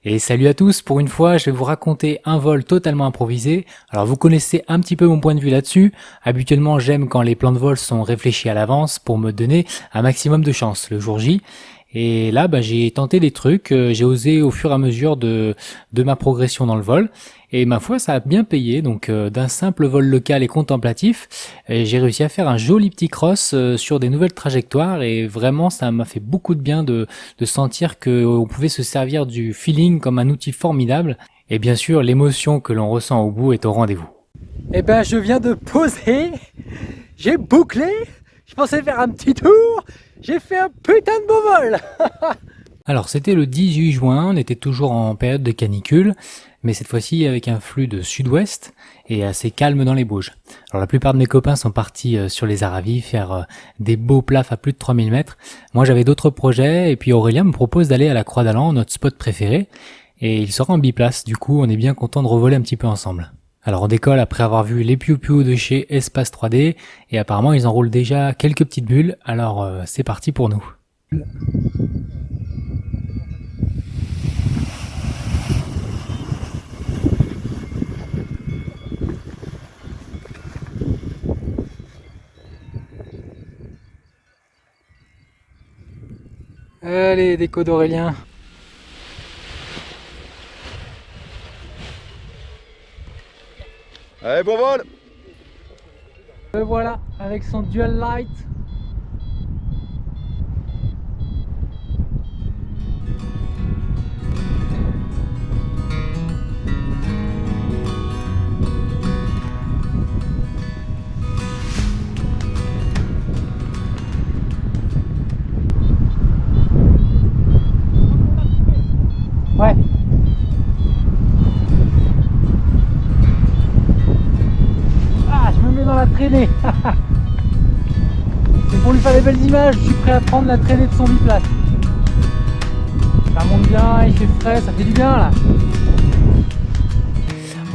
Et salut à tous, pour une fois je vais vous raconter un vol totalement improvisé. Alors vous connaissez un petit peu mon point de vue là-dessus. Habituellement j'aime quand les plans de vol sont réfléchis à l'avance pour me donner un maximum de chance le jour J. Et là j'ai tenté des trucs, j'ai osé au fur et à mesure de ma progression dans le vol. Et ma foi ça a bien payé, donc d'un simple vol local et contemplatif, j'ai réussi à faire un joli petit cross sur des nouvelles trajectoires et vraiment ça m'a fait beaucoup de bien de sentir qu'on pouvait se servir du feeling comme un outil formidable. Et bien sûr l'émotion que l'on ressent au bout est au rendez-vous. Eh ben je viens de poser, j'ai bouclé, je pensais faire un petit tour, j'ai fait un putain de beau vol. Alors c'était le 18 juin, on était toujours en période de canicule, mais cette fois-ci avec un flux de sud-ouest et assez calme dans les Bauges. Alors la plupart de mes copains sont partis sur les Aravis faire des beaux plafs à plus de 3000 mètres. Moi j'avais d'autres projets et puis Aurélien me propose d'aller à la Croix d'Alan, notre spot préféré, et il sera en biplace, du coup on est bien content de revoler un petit peu ensemble. Alors on décolle après avoir vu les piou-piou de chez Espace 3D et apparemment ils enroulent déjà quelques petites bulles, alors c'est parti pour nous. Allez, déco d'Aurélien. Allez, bon vol! Le voilà, avec son dual light. Ouais. Ah, je me mets dans la traînée. Et pour lui faire des belles images, je suis prêt à prendre la traînée de son biplace. Ça monte bien, il fait frais, ça fait du bien là.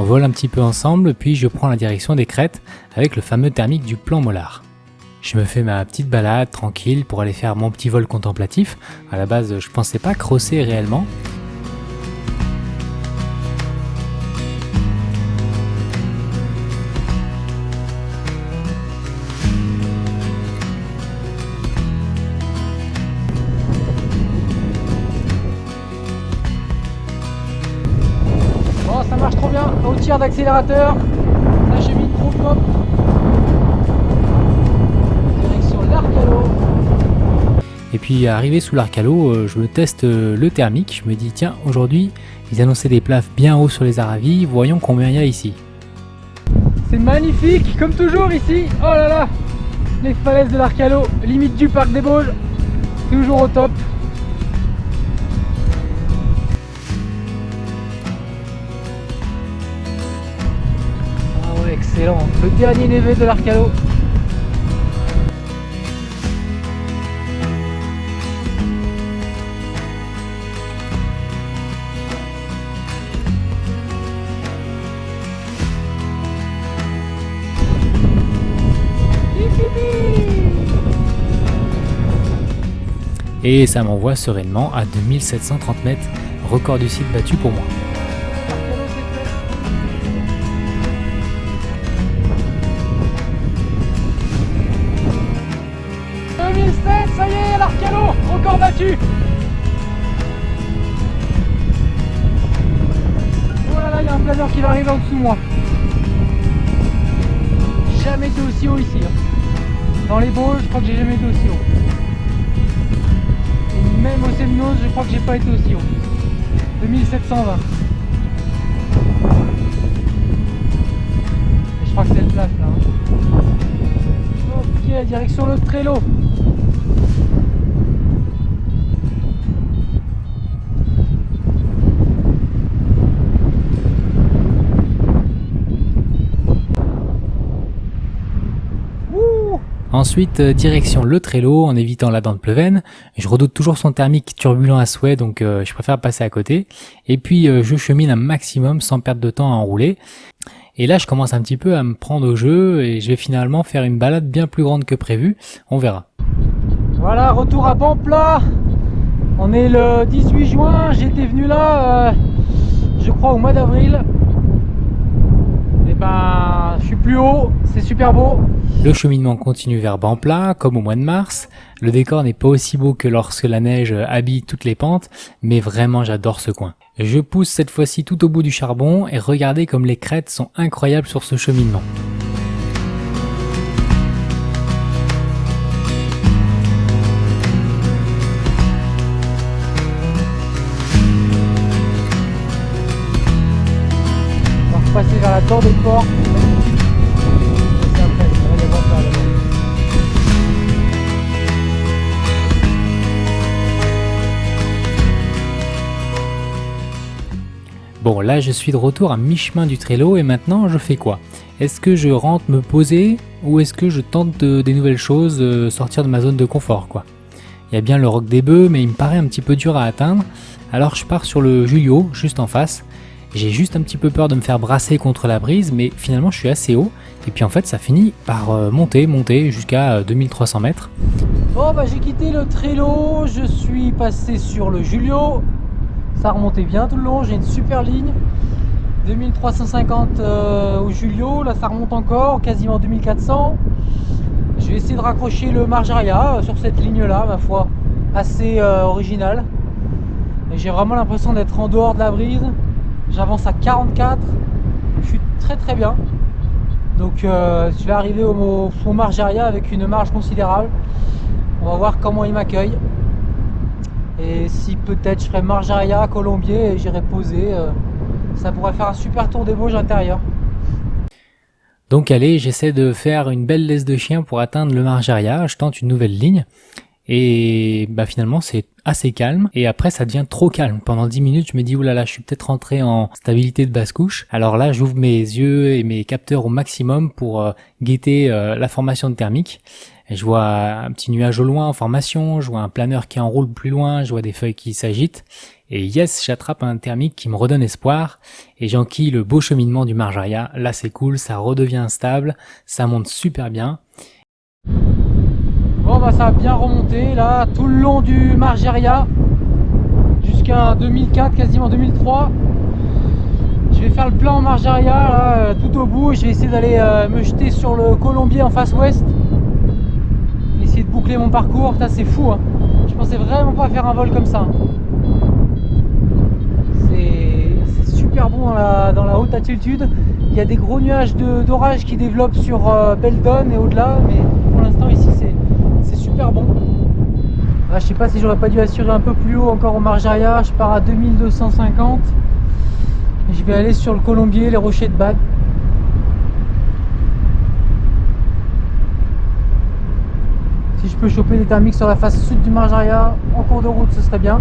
On vole un petit peu ensemble, puis je prends la direction des crêtes avec le fameux thermique du plan Mollard. Je me fais ma petite balade tranquille pour aller faire mon petit vol contemplatif. À la base, je pensais pas crosser réellement. Oh, ça marche trop bien, au tir d'accélérateur, ça chemine trop top. Direction l'Arcalo. Et puis arrivé sous l'Arcalo, je me teste le thermique. Je me dis tiens, aujourd'hui ils annonçaient des plafs bien hauts sur les Aravis, voyons combien il y a ici. C'est magnifique, comme toujours ici. Oh là là, les falaises de l'Arcalo, limite du parc des Bauges, toujours au top. Ah ouais, excellent, le dernier névé de l'Arcalo. Et ça m'envoie sereinement à 2730 mètres, record du site battu pour moi. 2007, ça y est, l'Arcalo, record battu. Oh là là, il y a un planeur qui va arriver en dessous de moi. Jamais été aussi haut ici. Dans les Bauges, je crois que j'ai jamais été aussi haut. Et même au Semnoz, je crois que j'ai pas été aussi haut. 2720. Et je crois que c'est le place là. Ok, direction le Trello. Ensuite, direction le Trello en évitant la dent de Pleven. Je redoute toujours son thermique turbulent à souhait, donc je préfère passer à côté. Et puis je chemine un maximum sans perdre de temps à enrouler. Et là, je commence un petit peu à me prendre au jeu et je vais finalement faire une balade bien plus grande que prévu. On verra. Voilà, retour à bon plat. On est le 18 juin, j'étais venu là, je crois au mois d'avril. Et ben, je suis plus haut, c'est super beau. Le cheminement continue vers Banplat, comme au mois de mars. Le décor n'est pas aussi beau que lorsque la neige habille toutes les pentes, mais vraiment j'adore ce coin. Je pousse cette fois-ci tout au bout du charbon et regardez comme les crêtes sont incroyables sur ce cheminement. On va passer vers la tour des ports. Bon, là je suis de retour à mi-chemin du Trello et maintenant je fais quoi? Est-ce que je rentre me poser ou est-ce que je tente des nouvelles choses, sortir de ma zone de confort quoi? Il y a bien le Roc des Bœufs mais il me paraît un petit peu dur à atteindre, alors je pars sur le Julio juste en face. J'ai juste un petit peu peur de me faire brasser contre la brise mais finalement je suis assez haut et puis en fait ça finit par monter jusqu'à 2300 mètres. Bon bah j'ai quitté le Trello, je suis passé sur le Julio. Ça remontait bien tout le long, j'ai une super ligne. 2350 au Julio, là ça remonte encore, quasiment 2400. Je vais essayer de raccrocher le Marjaria sur cette ligne là, ma foi, assez original. Et j'ai vraiment l'impression d'être en dehors de la brise. J'avance à 44, je suis très bien. Donc je vais arriver au Marjaria avec une marge considérable. On va voir comment il m'accueille. Et si peut-être je ferai Marjaria, Colombier et j'irai poser, ça pourrait faire un super tour des Bauges intérieur. Donc allez, j'essaie de faire une belle laisse de chien pour atteindre le Marjaria, je tente une nouvelle ligne et bah finalement c'est assez calme et après ça devient trop calme. Pendant 10 minutes je me dis oulala, je suis peut-être rentré en stabilité de basse couche. Alors là j'ouvre mes yeux et mes capteurs au maximum pour guetter la formation de thermique. Et je vois un petit nuage au loin en formation, je vois un planeur qui enroule plus loin, je vois des feuilles qui s'agitent. Et yes, j'attrape un thermique qui me redonne espoir. Et j'enquille le beau cheminement du Marjaria. Là c'est cool, ça redevient stable, ça monte super bien. Bon bah ça a bien remonté là, tout le long du Marjaria, jusqu'à 2004, quasiment 2003. Je vais faire le plein en Marjaria là, tout au bout. Je vais essayer d'aller me jeter sur le Colombier en face ouest. Essayer de boucler mon parcours, putain c'est fou hein. Je pensais vraiment pas faire un vol comme ça. C'est super bon dans la haute altitude. Il y a des gros nuages d'orage qui développent sur Beldon et au-delà, mais pour l'instant ici c'est super bon. Là, je sais pas si j'aurais pas dû assurer un peu plus haut encore au Marjaria. Je pars à 2250. Je vais aller sur le Colombier, les rochers de Bade. Si je peux choper des thermiques sur la face sud du Marjaria en cours de route, ce serait bien.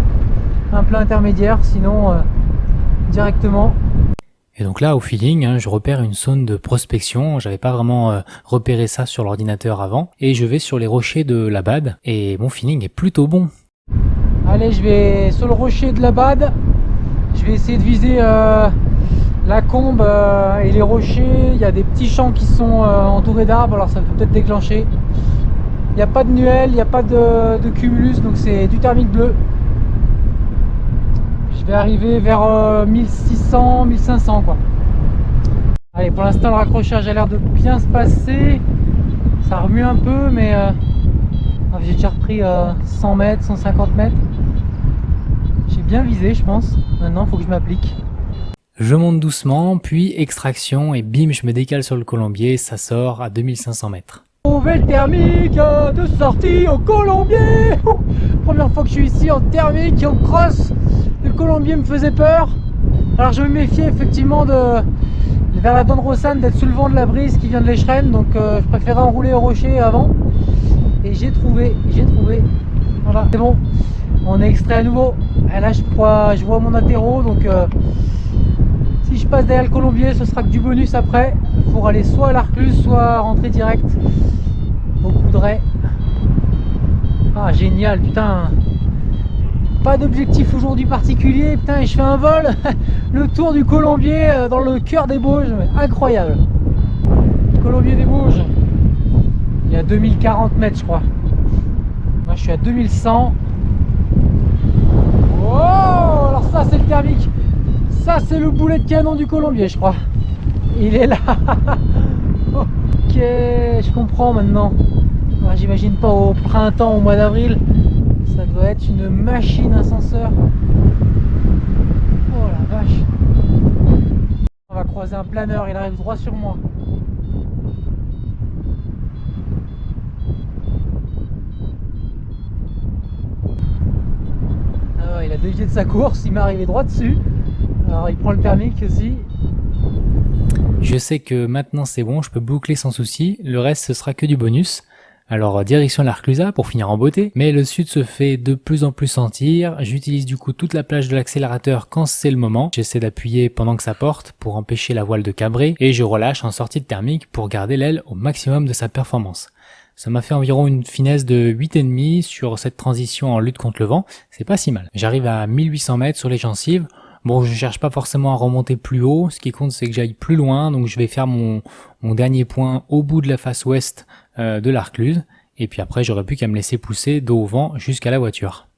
Un plein intermédiaire, sinon directement. Et donc là, au feeling, je repère une zone de prospection. J'avais pas vraiment repéré ça sur l'ordinateur avant. Et je vais sur les rochers de la Bade. Et mon feeling est plutôt bon. Allez, je vais sur le rocher de la Bade. Je vais essayer de viser la combe et les rochers. Il y a des petits champs qui sont entourés d'arbres, alors ça peut peut-être déclencher. Il n'y a pas de nuelle, il n'y a pas de cumulus, donc c'est du thermique bleu. Je vais arriver vers 1600, 1500 quoi. Allez, pour l'instant le raccrochage a l'air de bien se passer. Ça remue un peu, mais j'ai déjà repris 100 mètres, 150 mètres. J'ai bien visé, je pense. Maintenant, il faut que je m'applique. Je monte doucement, puis extraction, et bim, je me décale sur le Colombier, ça sort à 2500 mètres. Nouvelle thermique de sortie au Colombier. Première fois que je suis ici en thermique et en cross. Le Colombier me faisait peur. Alors je me méfiais effectivement vers la Don Rossane d'être sous le vent de la brise qui vient de l'Echerenne. Donc je préférais enrouler au rocher avant. Et j'ai trouvé. Voilà, c'est bon. On est extrait à nouveau. Et là je vois mon atterro. Donc si je passe derrière le Colombier, ce sera que du bonus après. Pour aller soit à l'Arcluse, soit rentrer direct au Coudray. Ah génial, putain. Pas d'objectif aujourd'hui particulier, putain, et je fais un vol, le tour du Colombier dans le cœur des Bauges, incroyable. Colombier des Bauges, il y a 2040 mètres je crois. Moi je suis à 2100. alors ça c'est le thermique. Ça c'est le boulet de canon du colombier, je crois. Il est là. Ok, je comprends maintenant. J'imagine pas au printemps, au mois d'avril. Ça doit être une machine ascenseur. Oh la vache. On va croiser un planeur, il arrive droit sur moi. Alors, il a dévié de sa course, il m'est arrivé droit dessus. Alors il prend le thermique aussi. Je sais que maintenant c'est bon, je peux boucler sans souci, le reste ce sera que du bonus. Alors direction l'Arclusa pour finir en beauté, mais le sud se fait de plus en plus sentir, j'utilise du coup toute la plage de l'accélérateur quand c'est le moment, j'essaie d'appuyer pendant que ça porte pour empêcher la voile de cabrer, et je relâche en sortie de thermique pour garder l'aile au maximum de sa performance. Ça m'a fait environ une finesse de 8,5 sur cette transition en lutte contre le vent, c'est pas si mal. J'arrive à 1800 mètres sur les gencives. Bon, je cherche pas forcément à remonter plus haut, ce qui compte c'est que j'aille plus loin, donc je vais faire mon dernier point au bout de la face ouest de l'Arcluse, et puis après j'aurais plus qu'à me laisser pousser dos au vent jusqu'à la voiture.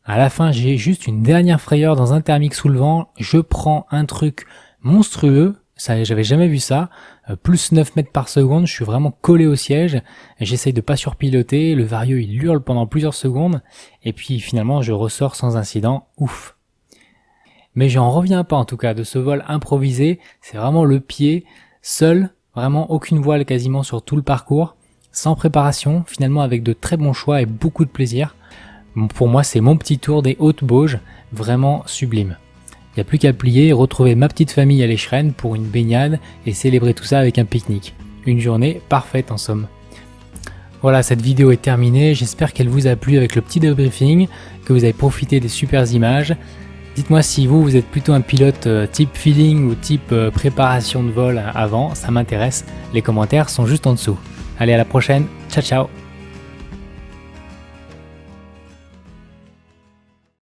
À la fin j'ai juste une dernière frayeur dans un thermique sous le vent, je prends un truc monstrueux, ça j'avais jamais vu ça, plus 9 mètres par seconde, je suis vraiment collé au siège, j'essaye de pas surpiloter, le varieux il hurle pendant plusieurs secondes, et puis finalement je ressors sans incident, ouf. Mais j'en reviens pas en tout cas de ce vol improvisé, c'est vraiment le pied, seul, vraiment aucune voile quasiment sur tout le parcours, sans préparation, finalement avec de très bons choix et beaucoup de plaisir. Bon, pour moi c'est mon petit tour des Hautes-Bauges, vraiment sublime. Il n'y a plus qu'à plier et retrouver ma petite famille à l'Écheren pour une baignade et célébrer tout ça avec un pique-nique. Une journée parfaite en somme. Voilà, cette vidéo est terminée, j'espère qu'elle vous a plu avec le petit débriefing, que vous avez profité des super images. Dites-moi si vous êtes plutôt un pilote type feeling ou type préparation de vol avant, ça m'intéresse, les commentaires sont juste en dessous. Allez, à la prochaine, ciao ciao.